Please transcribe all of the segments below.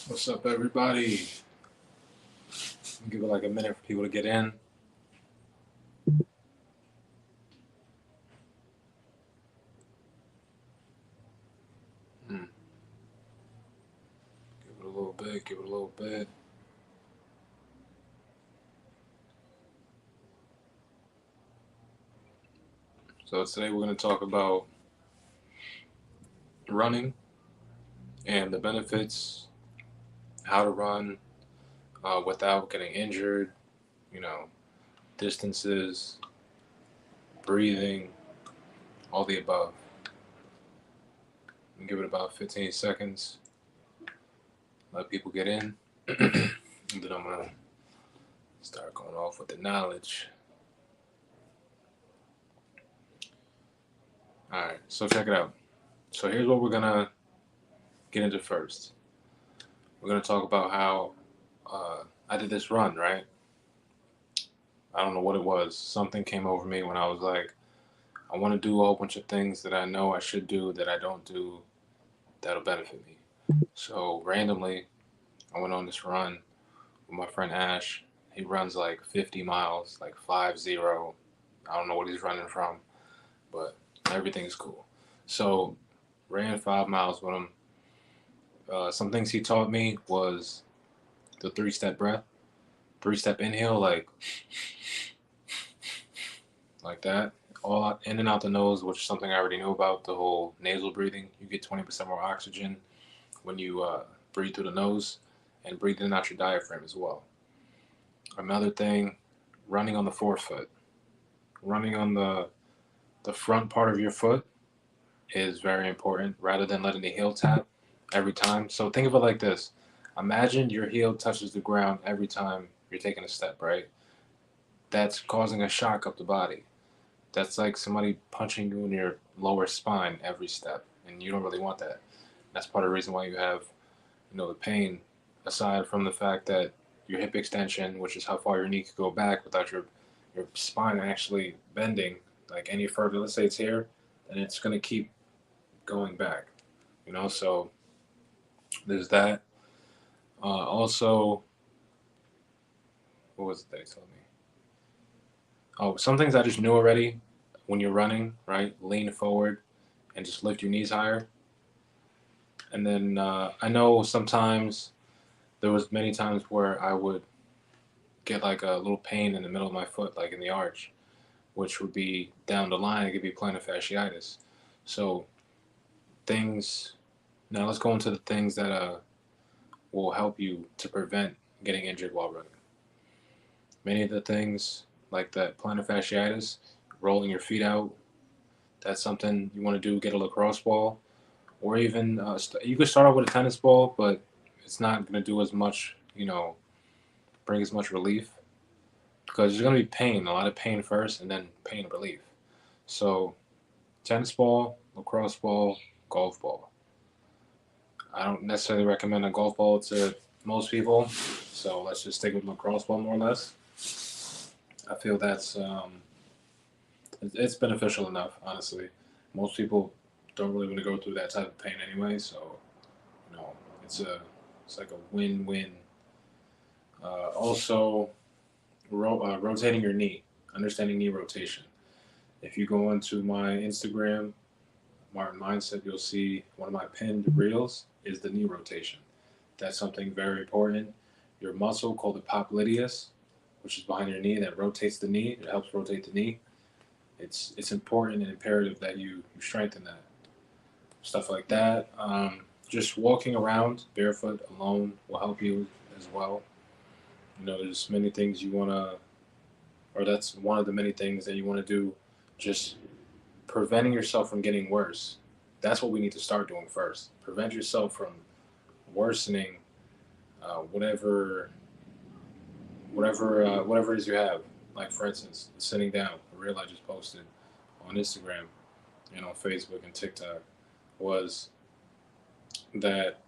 What's up, everybody? Give it like a minute for people to get in. Hmm. Give it a little bit. Give it a little bit. So today we're going to talk about running and the benefits, how to run without getting injured. You know, distances, breathing, all the above. And give it about 15 seconds. Let people get in. And then I'm going to start going off with the knowledge. All right, so check it out. So here's what we're going to get into first. We're going to talk about how I did this run, right? I don't know what it was. Something came over me when I was like, I want to do a whole bunch of things that I know I should do that I don't do that'll benefit me. So randomly, I went on this run with my friend Ash. He runs like 50 miles, like 5-0. I don't know what he's running from, but everything's cool. So ran 5 miles with him. Some things he taught me was the 3-step breath, 3-step inhale, like that, all out, in and out the nose, which is something I already knew about. The whole nasal breathing, you get 20% more oxygen when you breathe through the nose, and breathe in and out your diaphragm as well. Another thing, running on the forefoot, running on the front part of your foot is very important, rather than letting the heel tap every time. So think of it like this: imagine your heel touches the ground every time you're taking a step, right? That's causing a shock up the body. That's like somebody punching you in your lower spine every step, and you don't really want that. That's part of the reason why you have, the pain. Aside from the fact that your hip extension, which is how far your knee could go back without your spine actually bending like any further. Let's say it's here, and it's gonna keep going back. So there's that. Also, what was it they told me? Oh, some things I just knew already. When you're running, right? Lean forward and just lift your knees higher. And then I know sometimes there was many times where I would get like a little pain in the middle of my foot, like in the arch, which would be down the line. It could be plantar fasciitis. So things. Now let's go into the things that will help you to prevent getting injured while running. Many of the things like that plantar fasciitis, rolling your feet out. That's something you want to do. Get a lacrosse ball, or even you could start out with a tennis ball, but it's not going to do as much. Bring as much relief because there's going to be pain, a lot of pain first, and then pain relief. So, tennis ball, lacrosse ball, golf ball. I don't necessarily recommend a golf ball to most people, so let's just stick with lacrosse ball more or less. I feel that's it's beneficial enough, honestly. Most people don't really want to go through that type of pain anyway, so you know it's a it's like a win-win. Also, rotating your knee, understanding knee rotation. If you go into my Instagram, Martin Mindset, you'll see one of my pinned reels is the knee rotation. That's something very important. Your muscle called the popliteus, which is behind your knee, that rotates the knee. It helps rotate the knee. It's important and imperative that you strengthen that. Stuff like that. Just walking around barefoot alone will help you as well. There's many things you want to, or that's one of the many things that you want to do. Just preventing yourself from getting worse. That's what we need to start doing first. Prevent yourself from worsening whatever it is you have. Like for instance, sitting down. A reel I just posted on Instagram and on Facebook and TikTok was that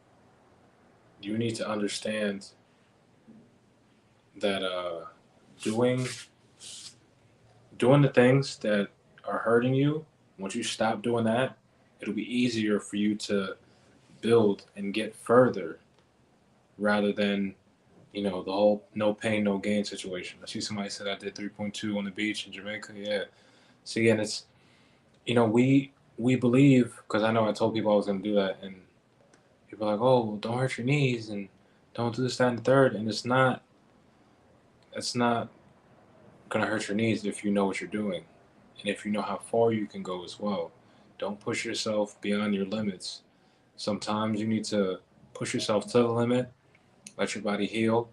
you need to understand that doing doing the things that are hurting you. Once you stop doing that, it'll be easier for you to build and get further rather than, the whole no pain, no gain situation. I see somebody said I did 3.2 on the beach in Jamaica. Yeah. See, and it's, we believe, because I know I told people I was going to do that, and people are like, oh, well, don't hurt your knees and don't do this, that, and the third. And it's not going to hurt your knees if you know what you're doing and if you know how far you can go as well. Don't push yourself beyond your limits. Sometimes you need to push yourself to the limit, let your body heal,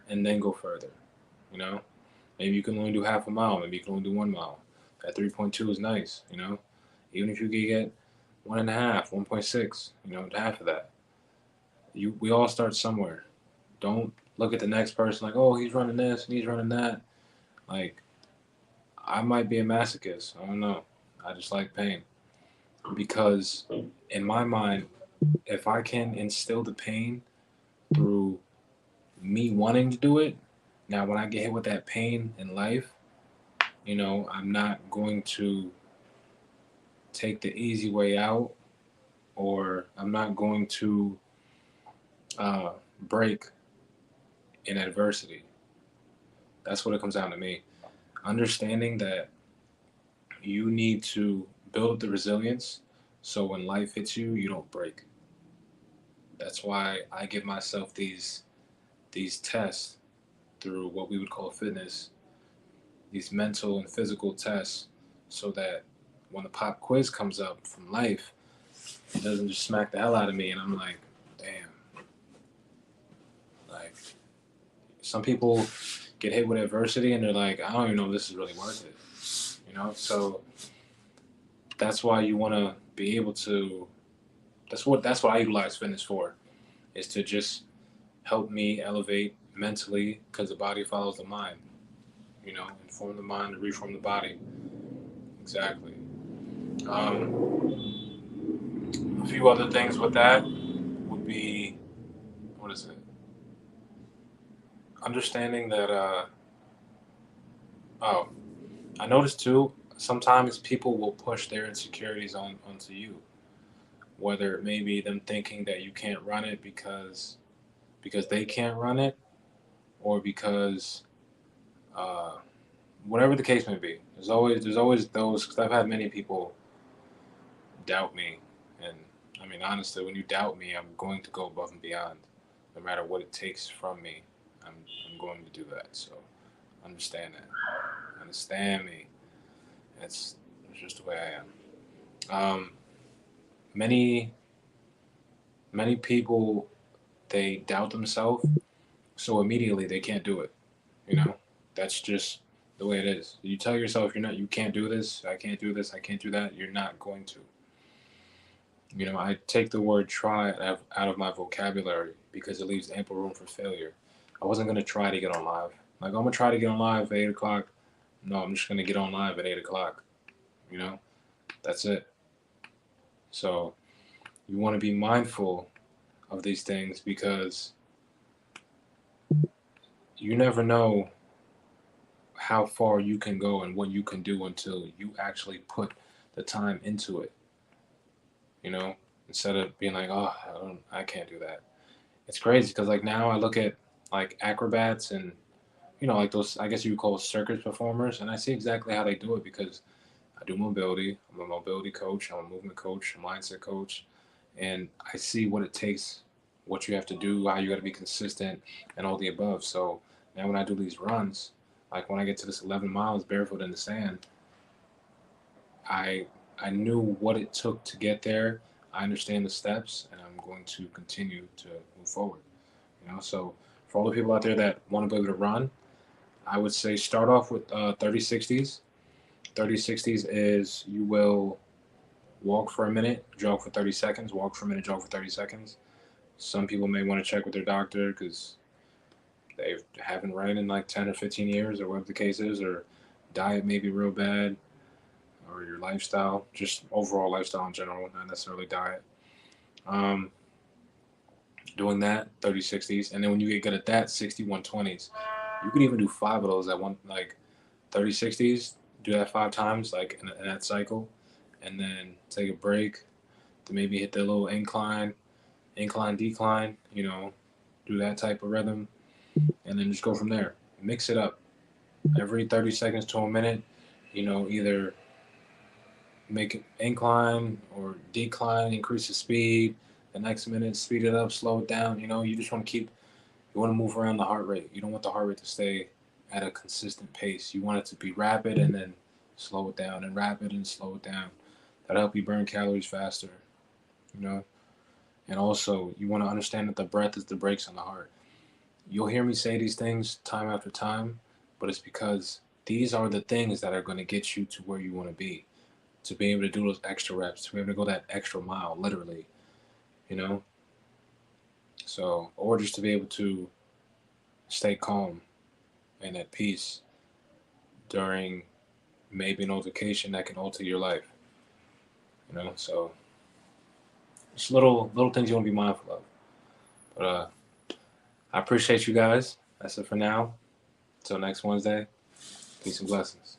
and then go further. You know, maybe you can only do half a mile, maybe you can only do 1 mile. That 3.2 is nice. Even if you can get 1.5, 1.6, half of that. We all start somewhere. Don't look at the next person like, oh, he's running this and he's running that. Like, I might be a masochist. I don't know. I just like pain. Because in my mind, if I can instill the pain through me wanting to do it, now when I get hit with that pain in life, I'm not going to take the easy way out, or I'm not going to uh, break in adversity. That's what it comes down to me. Understanding that you need to build up the resilience so when life hits you, you don't break. That's why I give myself these tests through what we would call fitness, these mental and physical tests, so that when the pop quiz comes up from life, it doesn't just smack the hell out of me and I'm like, damn. Like, some people get hit with adversity and they're like, I don't even know if this is really worth it. So that's why you want to be able to. That's what I utilize fitness for, is to just help me elevate mentally, because the body follows the mind. Inform the mind to reform the body. Exactly. Um, a few other things with that would be, what is it? Understanding that. Oh, I noticed too. Sometimes people will push their insecurities onto you, whether it may be them thinking that you can't run it because they can't run it, or because uh, whatever the case may be. There's always those. Because I've had many people doubt me, and I mean honestly, when you doubt me, I'm going to go above and beyond, no matter what it takes from me. I'm going to do that. So understand that. Understand me. It's just the way I am. Many many people, they doubt themselves, so immediately they can't do it. You know, that's just the way it is. You tell yourself you can't do this, I can't do this, I can't do that. You're not going to. I take the word try out of my vocabulary because it leaves ample room for failure. I wasn't gonna try to get on live. Like, I'm gonna try to get on live at 8 o'clock. No, I'm just gonna get on live at 8 o'clock. You know, that's it. So you want to be mindful of these things because you never know how far you can go and what you can do until you actually put the time into it. You know, instead of being like, oh, I can't do that. It's crazy because like now I look at like acrobats and like those, I guess you would call circus performers, and I see exactly how they do it because I do mobility. I'm a mobility coach. I'm a movement coach. A mindset coach, and I see what it takes, what you have to do, how you got to be consistent, and all the above. So now when I do these runs, like when I get to this 11 miles barefoot in the sand, I I knew what it took to get there. I understand the steps, and I'm going to continue to move forward. So for all the people out there that want to be able to run, I would say start off with 30/60s. 30/60s is you will walk for a minute, jog for 30 seconds, walk for a minute, jog for 30 seconds. Some people may want to check with their doctor because they haven't run in like 10 or 15 years, or whatever the case is, or diet may be real bad, or your lifestyle, just overall lifestyle in general, not necessarily diet. Um, Doing that, 30/60s. And then when you get good at that, 61/20s. You could even do five of those at one, like 30/60s, do that 5 times, like in that cycle, and then take a break. to maybe hit the little incline, decline, do that type of rhythm, and then just go from there. Mix it up every 30 seconds to a minute. Either make it incline or decline, increase the speed. The next minute, speed it up, slow it down. You just want to you want to move around the heart rate. You don't want the heart rate to stay at a consistent pace. You want it to be rapid and then slow it down, and rapid and slow it down. That'll help you burn calories faster, you know. And also, you want to understand that the breath is the brakes on the heart. You'll hear me say these things time after time, but it's because these are the things that are going to get you to where you want to be. To be able to do those extra reps, to be able to go that extra mile, literally, you know? So, or just to be able to stay calm and at peace during maybe an altercation that can alter your life, So, just little things you want to be mindful of. But I appreciate you guys. That's it for now. Until next Wednesday, peace and blessings.